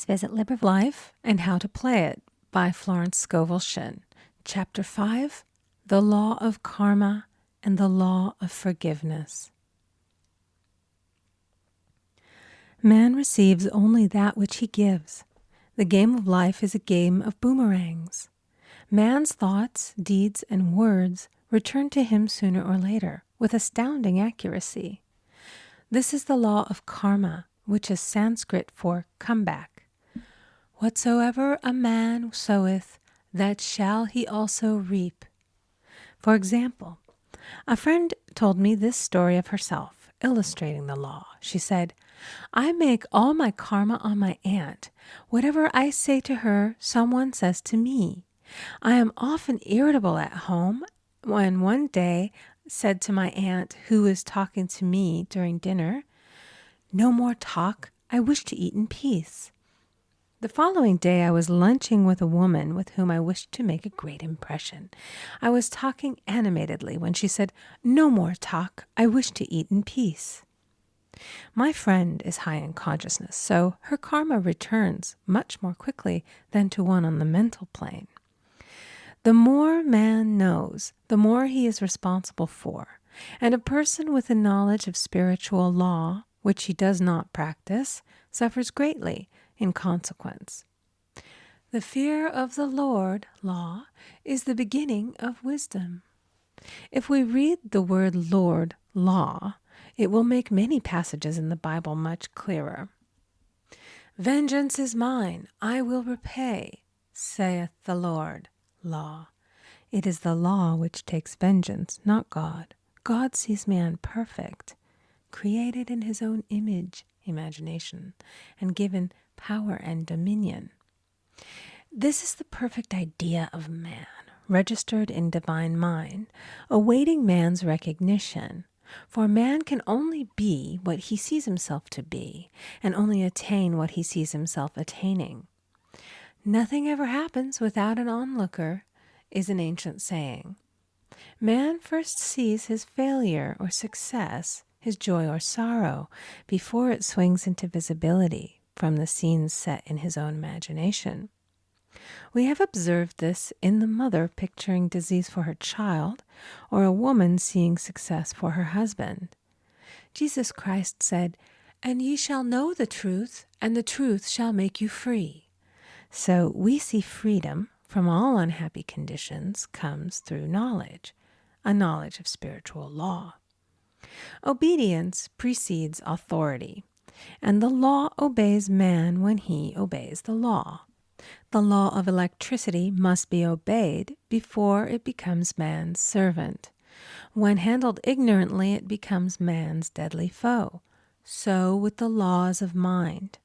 Visit Life and How to Play It by Florence Scovel Shinn. Chapter 5, The Law of Karma and the Law of Forgiveness. Man receives only that which he gives. The game of life is a game of boomerangs. Man's thoughts, deeds, and words return to him sooner or later with astounding accuracy. This is the law of karma, which is Sanskrit for comeback. Whatsoever a man soweth, that shall he also reap. For example, a friend told me this story of herself, illustrating the law. She said, I make all my karma on my aunt. Whatever I say to her, someone says to me. I am often irritable at home when one day said to my aunt, who was talking to me during dinner, no more talk, I wish to eat in peace. The following day, I was lunching with a woman with whom I wished to make a great impression. I was talking animatedly when she said, no more talk, I wish to eat in peace. My friend is high in consciousness, so her karma returns much more quickly than to one on the mental plane. The more man knows, the more he is responsible for, and a person with a knowledge of spiritual law, which he does not practice, suffers greatly in consequence. The fear of the Lord, law, is the beginning of wisdom. If we read the word Lord, law, it will make many passages in the Bible much clearer. Vengeance is mine, I will repay, saith the Lord, law. It is the law which takes vengeance, not God. God sees man perfect, created in his own image, imagination, and given power and dominion. This is the perfect idea of man, registered in divine mind, awaiting man's recognition. For man can only be what he sees himself to be, and only attain what he sees himself attaining. Nothing ever happens without an onlooker, is an ancient saying. Man first sees his failure or success, his joy or sorrow, before it swings into visibility from the scenes set in his own imagination. We have observed this in the mother picturing disease for her child, or a woman seeing success for her husband. Jesus Christ said, "And ye shall know the truth, and the truth shall make you free." So we see freedom from all unhappy conditions comes through knowledge, a knowledge of spiritual law. Obedience precedes authority, and the law obeys man when he obeys the law. The law of electricity must be obeyed before it becomes man's servant. When handled ignorantly, it becomes man's deadly foe. So with the laws of mind.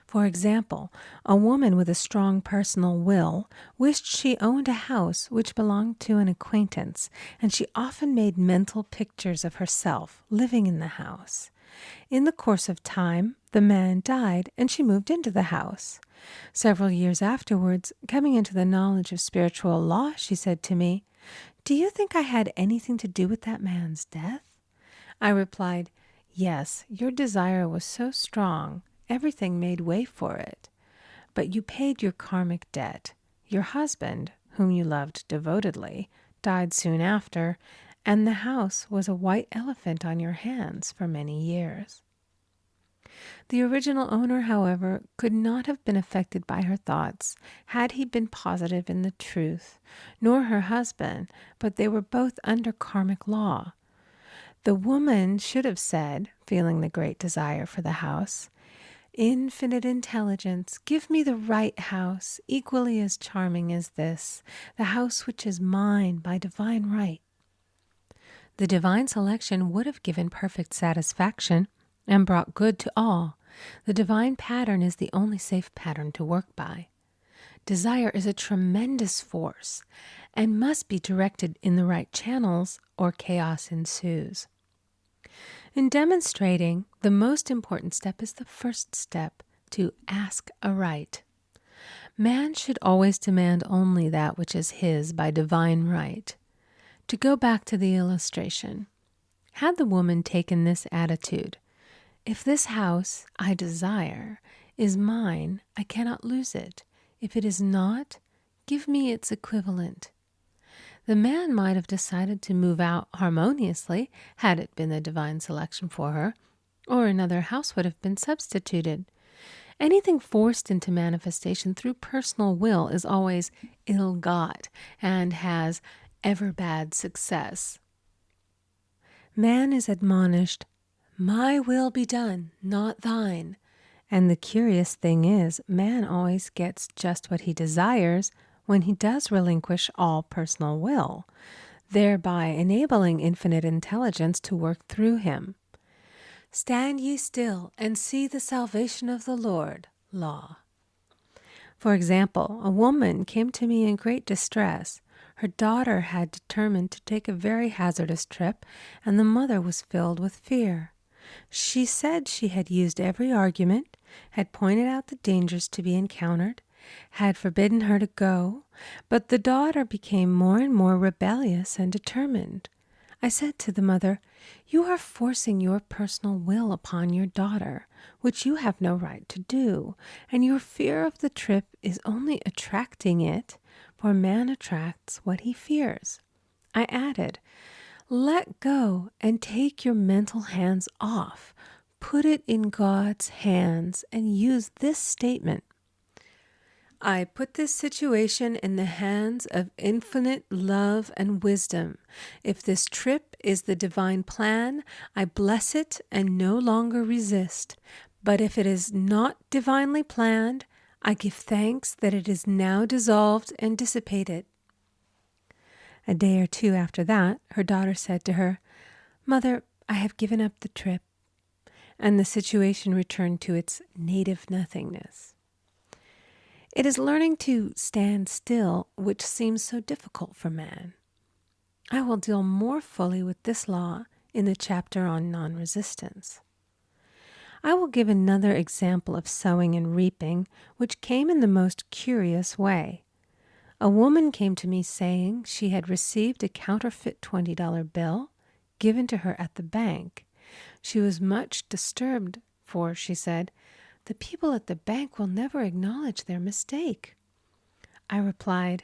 For example, a woman with a strong personal will wished she owned a house which belonged to an acquaintance, and she often made mental pictures of herself living in the house. In the course of time, the man died, and she moved into the house. Several years afterwards, coming into the knowledge of spiritual law, she said to me, "Do you think I had anything to do with that man's death?" I replied, "Yes, your desire was so strong, everything made way for it. But you paid your karmic debt. Your husband, whom you loved devotedly, died soon after, and the house was a white elephant on your hands for many years." The original owner, however, could not have been affected by her thoughts had he been positive in the truth, nor her husband, but they were both under karmic law. The woman should have said, feeling the great desire for the house, "Infinite intelligence, give me the right house, equally as charming as this, the house which is mine by divine right." The divine selection would have given perfect satisfaction and brought good to all. The divine pattern is the only safe pattern to work by. Desire is a tremendous force and must be directed in the right channels or chaos ensues. In demonstrating, the most important step is the first step, to ask aright. Man should always demand only that which is his by divine right. To go back to the illustration, had the woman taken this attitude, "If this house I desire is mine, I cannot lose it. If it is not, give me its equivalent. The man might have decided to move out harmoniously had it been the divine selection for her, or another house would have been substituted. Anything forced into manifestation through personal will is always ill-got and has ever bad success. Man is admonished, "My will be done, not thine." And the curious thing is, man always gets just what he desires when he does relinquish all personal will, thereby enabling infinite intelligence to work through him. Stand ye still and see the salvation of the Lord. Law. For example, a woman came to me in great distress. Her daughter had determined to take a very hazardous trip, and the mother was filled with fear. She said she had used every argument, had pointed out the dangers to be encountered, had forbidden her to go, but the daughter became more and more rebellious and determined. I said to the mother, "You are forcing your personal will upon your daughter, which you have no right to do, and your fear of the trip is only attracting it, for man attracts what he fears." I added, "Let go and take your mental hands off. Put it in God's hands and use this statement: I put this situation in the hands of infinite love and wisdom. If this trip is the divine plan, I bless it and no longer resist. But if it is not divinely planned, I give thanks that it is now dissolved and dissipated." A day or two after that, her daughter said to her, "Mother, I have given up the trip," and the situation returned to its native nothingness. It is learning to stand still which seems so difficult for man. I will deal more fully with this law in the chapter on non-resistance. I will give another example of sowing and reaping, which came in the most curious way. A woman came to me saying she had received a counterfeit $20 bill given to her at the bank. She was much disturbed, for, she said, "The people at the bank will never acknowledge their mistake." I replied,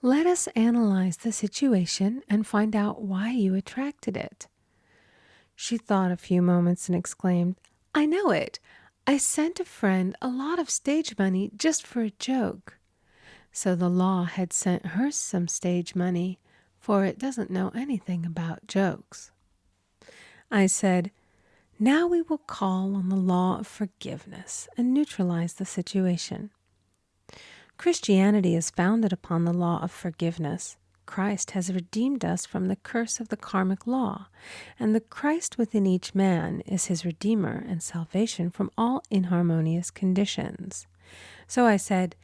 "Let us analyze the situation and find out why you attracted it." She thought a few moments and exclaimed, "I know it. I sent a friend a lot of stage money just for a joke." So the law had sent her some stage money, for it doesn't know anything about jokes. I said, "Now we will call on the law of forgiveness and neutralize the situation." Christianity is founded upon the law of forgiveness. Christ has redeemed us from the curse of the karmic law, and the Christ within each man is his redeemer and salvation from all inharmonious conditions. So I said,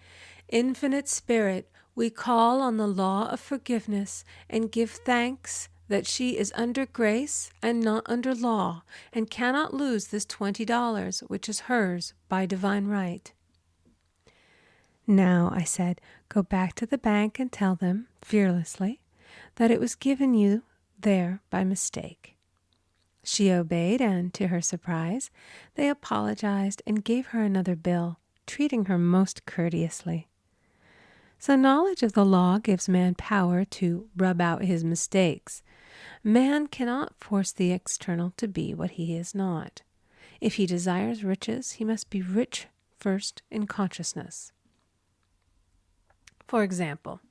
"Infinite Spirit, we call on the law of forgiveness and give thanks that she is under grace and not under law, and cannot lose this $20, which is hers by divine right." Now, I said, go back to the bank and tell them, fearlessly, that it was given you there by mistake. She obeyed, and to her surprise, they apologized and gave her another bill, treating her most courteously. So knowledge of the law gives man power to rub out his mistakes. Man cannot force the external to be what he is not. If he desires riches, he must be rich first in consciousness. For example,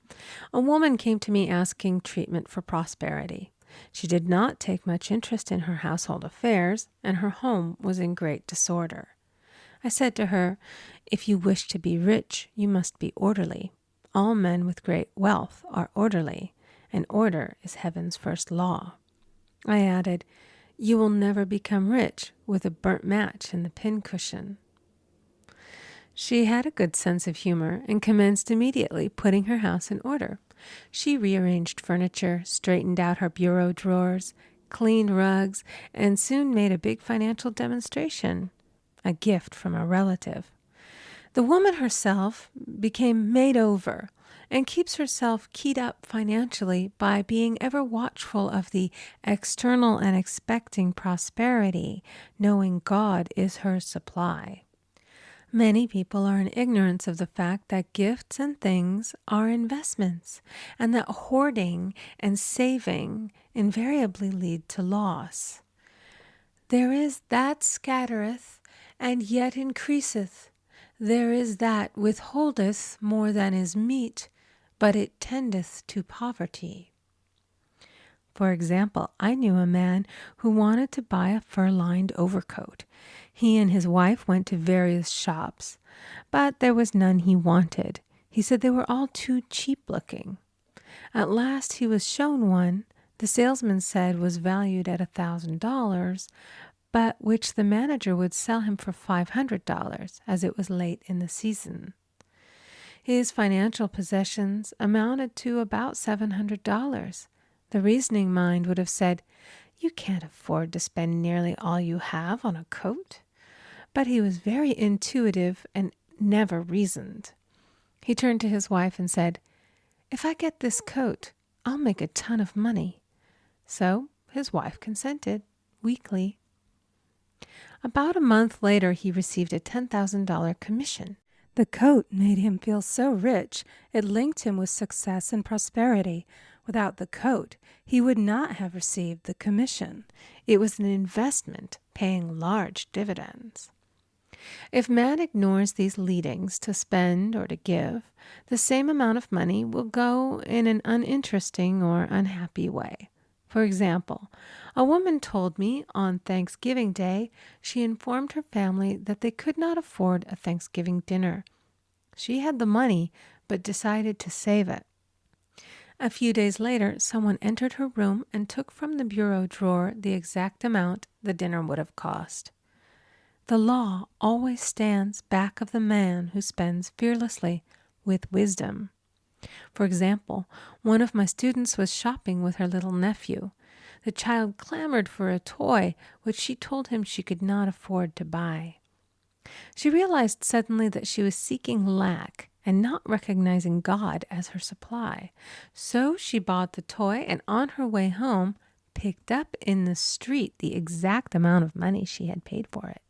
a woman came to me asking treatment for prosperity. She did not take much interest in her household affairs, and her home was in great disorder. I said to her, "If you wish to be rich, you must be orderly. All men with great wealth are orderly, and order is heaven's first law." I added, "You will never become rich with a burnt match in the pincushion." She had a good sense of humor and commenced immediately putting her house in order. She rearranged furniture, straightened out her bureau drawers, cleaned rugs, and soon made a big financial demonstration, a gift from a relative. The woman herself became made over and keeps herself keyed up financially by being ever watchful of the external and expecting prosperity, knowing God is her supply. Many people are in ignorance of the fact that gifts and things are investments, and that hoarding and saving invariably lead to loss. There is that scattereth, and yet increaseth. There is that withholdeth more than is meet, but it tendeth to poverty. For example, I knew a man who wanted to buy a fur-lined overcoat. He and his wife went to various shops, but there was none he wanted. He said they were all too cheap-looking. At last he was shown one the salesman said was valued at $1,000, but which the manager would sell him for $500, as it was late in the season. His financial possessions amounted to about $700. The reasoning mind would have said, "You can't afford to spend nearly all you have on a coat." But he was very intuitive and never reasoned. He turned to his wife and said, "If I get this coat, I'll make a ton of money." So his wife consented, weakly. About a month later, he received a $10,000 commission. The coat made him feel so rich, it linked him with success and prosperity. Without the coat, he would not have received the commission. It was an investment paying large dividends. If man ignores these leadings to spend or to give, the same amount of money will go in an uninteresting or unhappy way. For example, a woman told me on Thanksgiving Day she informed her family that they could not afford a Thanksgiving dinner. She had the money, but decided to save it. A few days later, someone entered her room and took from the bureau drawer the exact amount the dinner would have cost. The law always stands back of the man who spends fearlessly with wisdom. For example, one of my students was shopping with her little nephew. The child clamored for a toy, which she told him she could not afford to buy. She realized suddenly that she was seeking lack and not recognizing God as her supply. So she bought the toy and on her way home picked up in the street the exact amount of money she had paid for it.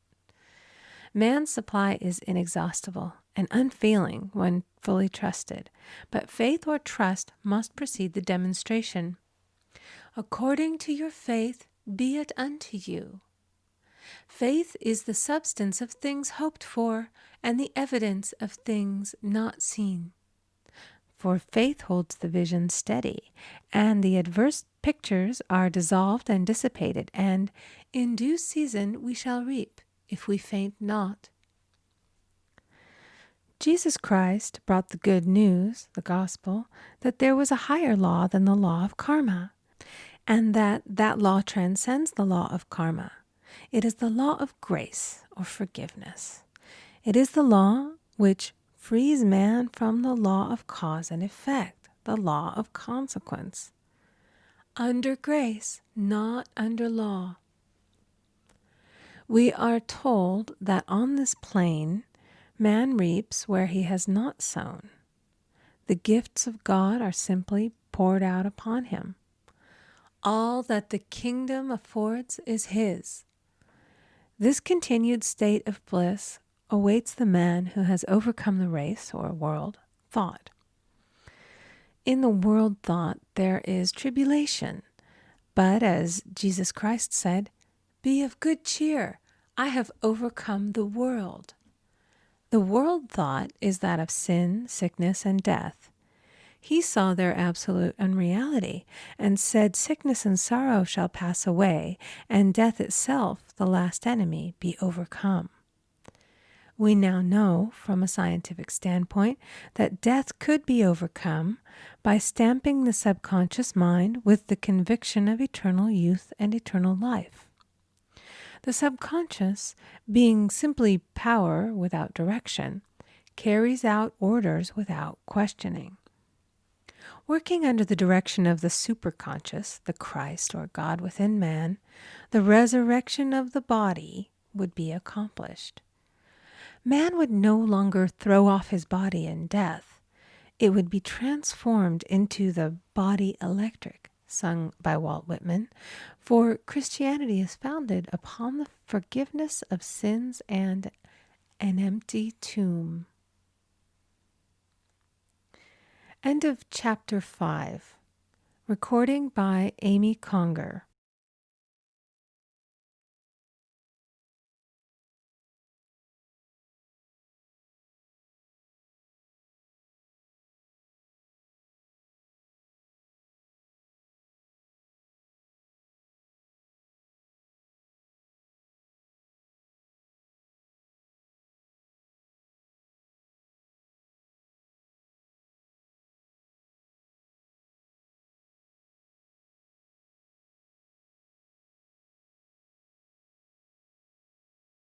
Man's supply is inexhaustible and unfailing when fully trusted, but faith or trust must precede the demonstration. According to your faith be it unto you. Faith is the substance of things hoped for and the evidence of things not seen. For faith holds the vision steady, and the adverse pictures are dissolved and dissipated, and in due season we shall reap, if we faint not. Jesus Christ brought the good news, the gospel, that there was a higher law than the law of karma, and that law transcends the law of karma. It is the law of grace or forgiveness. It is the law which frees man from the law of cause and effect, the law of consequence. Under grace, not under law. We are told that on this plane, man reaps where he has not sown. The gifts of God are simply poured out upon him. All that the kingdom affords is his. This continued state of bliss awaits the man who has overcome the race or world thought. In the world thought there is tribulation, but as Jesus Christ said, "Be of good cheer, I have overcome the world." The world thought is that of sin, sickness, and death. He saw their absolute unreality and said, "Sickness and sorrow shall pass away, and death itself, the last enemy, be overcome." We now know, from a scientific standpoint, that death could be overcome by stamping the subconscious mind with the conviction of eternal youth and eternal life. The subconscious, being simply power without direction, carries out orders without questioning. Working under the direction of the superconscious, the Christ or God within man, the resurrection of the body would be accomplished. Man would no longer throw off his body in death. It would be transformed into the body electric, sung by Walt Whitman, for Christianity is founded upon the forgiveness of sins and an empty tomb. End of chapter 5. Recording by Amy Conger.